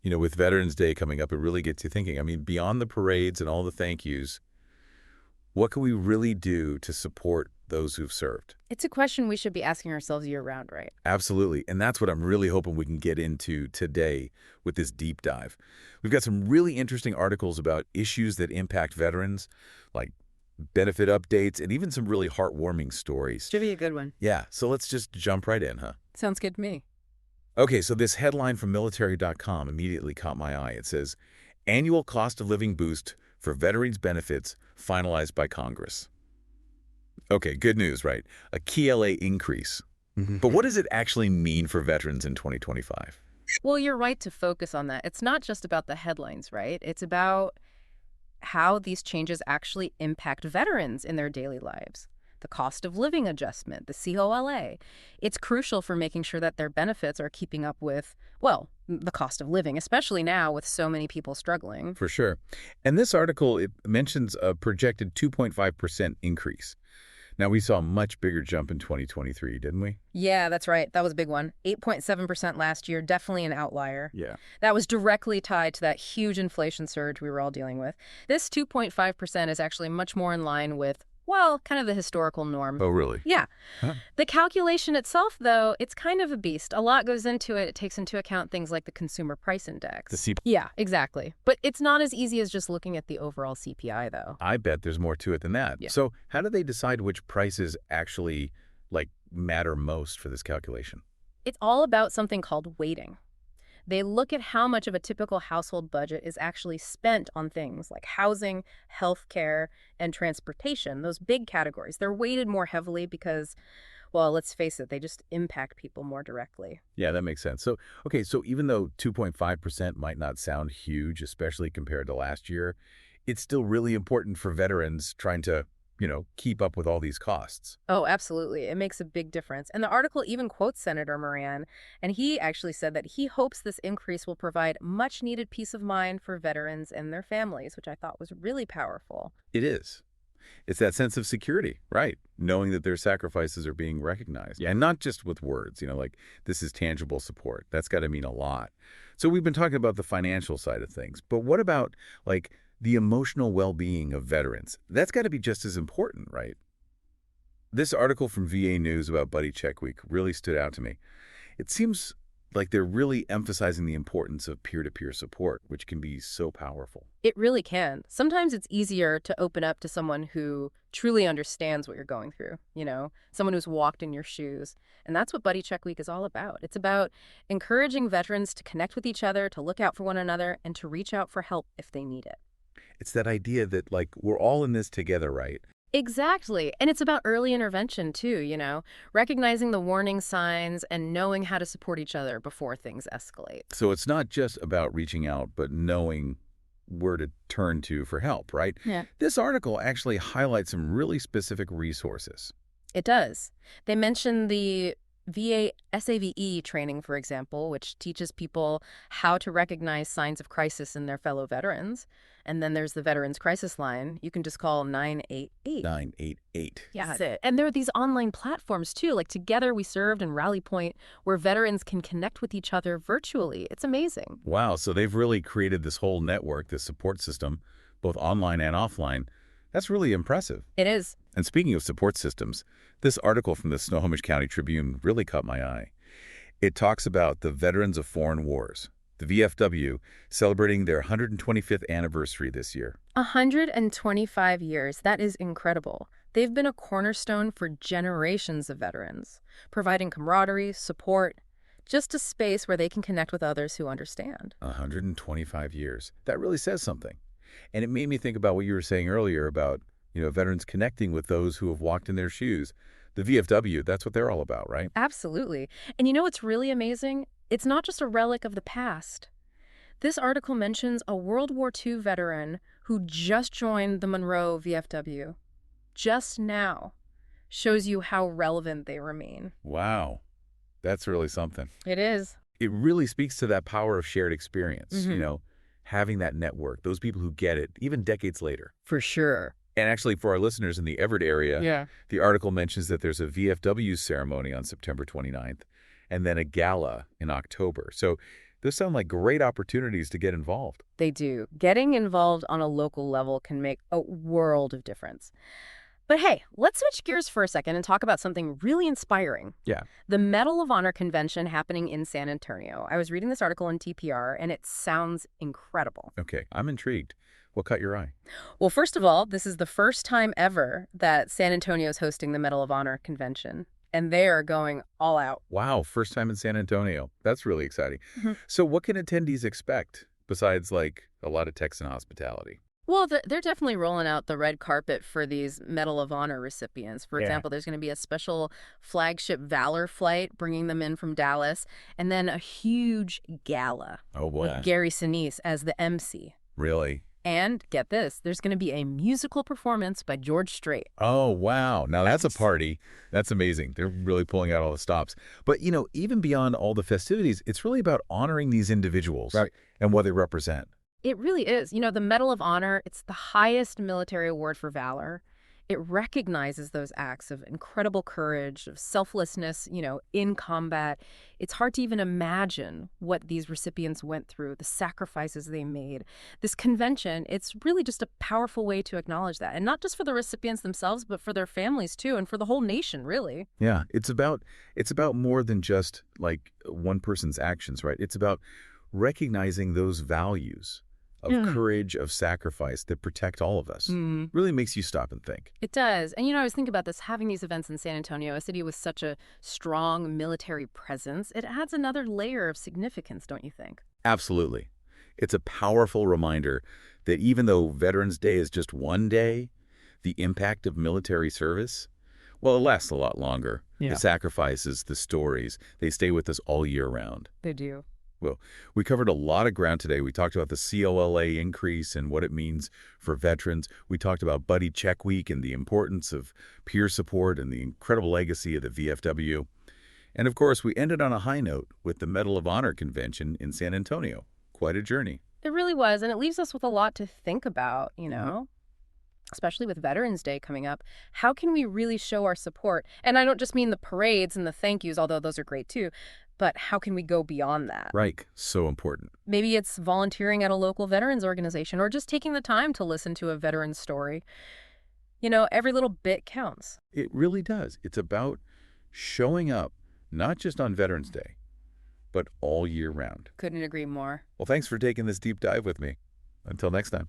With Veterans Day coming up, it really gets you thinking. I mean, beyond the parades and all the thank yous, what can we really do to support those who've served? It's a question we should be asking ourselves year-round, right? Absolutely. And that's what I'm really hoping we can get into today with this deep dive. We've got some really interesting articles about issues that impact veterans, like benefit updates, and even some really heartwarming stories. Should be a good one. Yeah, so let's just jump right in, huh? Sounds good to me. Okay, so this headline from military.com immediately caught my eye. It says, "Annual cost of living boost for veterans benefits finalized by Congress." Okay, good news, right? A key LA increase. But what does it actually mean for veterans in 2025? Well, you're right to focus on that. It's not just about the headlines, right? It's about how these changes actually impact veterans in their daily lives. The cost of living adjustment, the COLA. It's crucial for making sure that their benefits are keeping up with, well, the cost of living, especially now with so many people struggling. For sure. And this article, it mentions a projected 2.5% increase. Now, we saw a much bigger jump in 2023, didn't we? Yeah, that's right. That was a big one. 8.7% last year, definitely an outlier. Yeah. That was directly tied to that huge inflation surge we were all dealing with. This 2.5% is actually much more in line with, well, kind of the historical norm. Oh, really? Yeah. Huh. The calculation itself, though, it's kind of a beast. A lot goes into it. It takes into account things like the consumer price index. The CPI. Yeah, exactly. But it's not as easy as just looking at the overall CPI, though. I bet there's more to it than that. Yeah. So how do they decide which prices actually, matter most for this calculation? It's all about something called weighting. They look at how much of a typical household budget is actually spent on things like housing, healthcare, and transportation, those big categories. They're weighted more heavily because, well, let's face it, they just impact people more directly. Yeah, that makes sense. So, okay, so even though 2.5% might not sound huge, especially compared to last year, it's still really important for veterans trying to, keep up with all these costs. Oh, absolutely. It makes a big difference. And the article even quotes Senator Moran, and he actually said that he hopes this increase will provide much needed peace of mind for veterans and their families, which I thought was really powerful. It is. It's that sense of security, right? Knowing that their sacrifices are being recognized. Yeah, and not just with words, this is tangible support. That's got to mean a lot. So we've been talking about the financial side of things, but what about, the emotional well-being of veterans? That's got to be just as important, right? This article from VA News about Buddy Check Week really stood out to me. It seems like they're really emphasizing the importance of peer-to-peer support, which can be so powerful. It really can. Sometimes it's easier to open up to someone who truly understands what you're going through, someone who's walked in your shoes. And that's what Buddy Check Week is all about. It's about encouraging veterans to connect with each other, to look out for one another, and to reach out for help if they need it. It's that idea that, we're all in this together, right? Exactly. And it's about early intervention, too, recognizing the warning signs and knowing how to support each other before things escalate. So it's not just about reaching out, but knowing where to turn to for help, right? Yeah. This article actually highlights some really specific resources. It does. They mention the VA SAVE training, for example, which teaches people how to recognize signs of crisis in their fellow veterans. And then there's the Veterans Crisis Line. You can just call 988. 988. Yeah, that's it. And there are these online platforms, too, like Together We Served and Rally Point, where veterans can connect with each other virtually. It's amazing. Wow, so they've really created this whole network, this support system, both online and offline. That's really impressive. It is. And speaking of support systems, this article from the Snohomish County Tribune really caught my eye. It talks about the Veterans of Foreign Wars, the VFW, celebrating their 125th anniversary this year. 125 years. That is incredible. They've been a cornerstone for generations of veterans, providing camaraderie, support, just a space where they can connect with others who understand. 125 years. That really says something. And it made me think about what you were saying earlier about, veterans connecting with those who have walked in their shoes. The VFW, that's what they're all about, right? Absolutely. And what's really amazing? It's not just a relic of the past. This article mentions a World War II veteran who just joined the Monroe VFW. Just now. Shows you how relevant they remain. Wow. That's really something. It is. It really speaks to that power of shared experience, having that network, those people who get it, even decades later. For sure. And actually, for our listeners in the Everett area, the article mentions that there's a VFW ceremony on September 29th and then a gala in October. So Those sound like great opportunities to get involved. They do. Getting involved on a local level can make a world of difference. But hey, let's switch gears for a second and talk about something really inspiring. Yeah. The Medal of Honor convention happening in San Antonio. I was reading this article in TPR, and it sounds incredible. Okay, I'm intrigued. What caught your eye? Well, first of all, this is the first time ever that San Antonio is hosting the Medal of Honor convention, and they are going all out. Wow, first time in San Antonio. That's really exciting. Mhm. So what can attendees expect besides like a lot of Texan hospitality? Well, they're definitely rolling out the red carpet for these Medal of Honor recipients. For Yeah. example, there's going to be a special flagship Valor flight bringing them in from Dallas, and then a huge gala Oh with boy. Gary Sinise as the MC. Really? And get this, there's going to be a musical performance by George Strait. Oh, wow. Now that's a party. That's amazing. They're really pulling out all the stops. But, even beyond all the festivities, it's really about honoring these individuals Right. and what they represent. It really is. The Medal of Honor, it's the highest military award for valor. It recognizes those acts of incredible courage, of selflessness, in combat. It's hard to even imagine what these recipients went through, the sacrifices they made. This convention, it's really just a powerful way to acknowledge that. And not just for the recipients themselves, but for their families too, and for the whole nation, really. Yeah, it's about more than just like one person's actions, right? It's about recognizing those values of Yeah. courage, of sacrifice that protect all of us. Mm. Really makes you stop and think. It does. And I was thinking about this, having these events in San Antonio, a city with such a strong military presence, it adds another layer of significance, don't you think? Absolutely. It's a powerful reminder that even though Veterans Day is just one day, the impact of military service, well, it lasts a lot longer. Yeah. The sacrifices, the stories, they stay with us all year round. They do. Well, we covered a lot of ground today. We talked about the COLA increase and what it means for veterans. We talked about Buddy Check Week and the importance of peer support and the incredible legacy of the VFW. And of course, we ended on a high note with the Medal of Honor convention in San Antonio. Quite a journey. It really was. And it leaves us with a lot to think about, especially with Veterans Day coming up. How can we really show our support? And I don't just mean the parades and the thank yous, although those are great too, but how can we go beyond that? Right. So important. Maybe it's volunteering at a local veterans organization or just taking the time to listen to a veteran's story. Every little bit counts. It really does. It's about showing up, not just on Veterans Day, but all year round. Couldn't agree more. Well, thanks for taking this deep dive with me. Until next time.